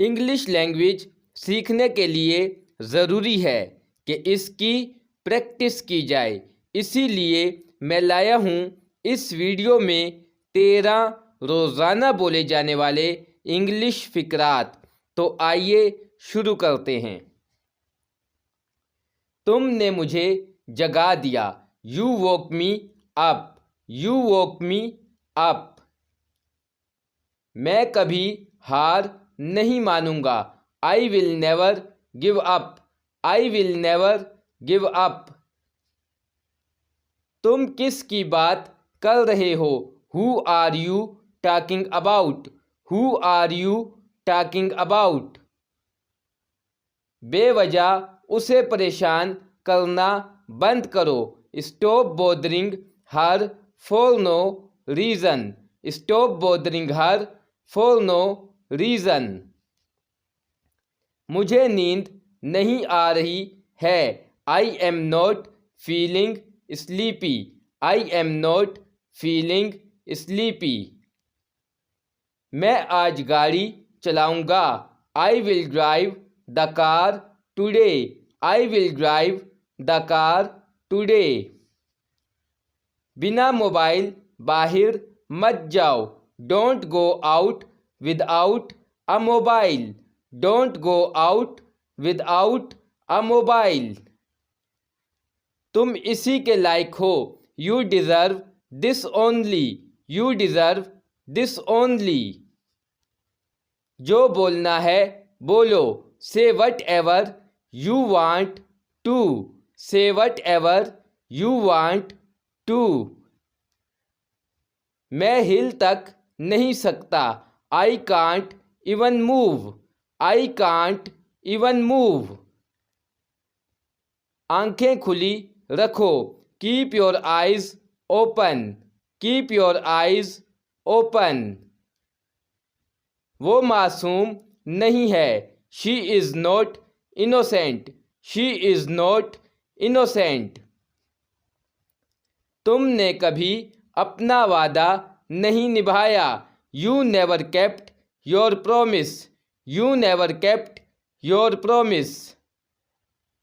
English language सीखने के लिए ज़रूरी है कि इसकी प्रैक्टिस की जाए। इसीलिए मैं लाया हूँ इस वीडियो में 13 रोज़ाना बोले जाने वाले इंग्लिश फ़िक्रात। तो आइए शुरू करते हैं। तुमने मुझे जगा दिया। You woke me up. You woke me up. मैं कभी हार नहीं मानूंगा। I will never give up. I will never give up. तुम किस की बात कर रहे हो? Who are you talking about? Who are you talking about? बेवजह उसे परेशान करना बंद करो। Stop bothering her for no reason. Stop bothering her for no reason. मुझे नींद नहीं आ रही है। I am not feeling sleepy. I am not feeling sleepy. मैं आज गाड़ी चलाऊंगा। I will drive the car today. I will drive the car today. बिना मोबाइल बाहर मत जाओ। Don't go out without a mobile. Don't go out without a mobile. तुम इसी के लायक हो। You deserve this only. You deserve this only. जो बोलना है बोलो। Say whatever you want to. Say whatever you want to. मैं हिल तक नहीं सकता। I can't even move. I can't even move. आंखें खुली रखो। Keep your eyes open. Keep your eyes open. वो मासूम नहीं है। She is not innocent. She is not innocent. तुमने कभी अपना वादा नहीं निभाया। You never kept your promise. You never kept your promise.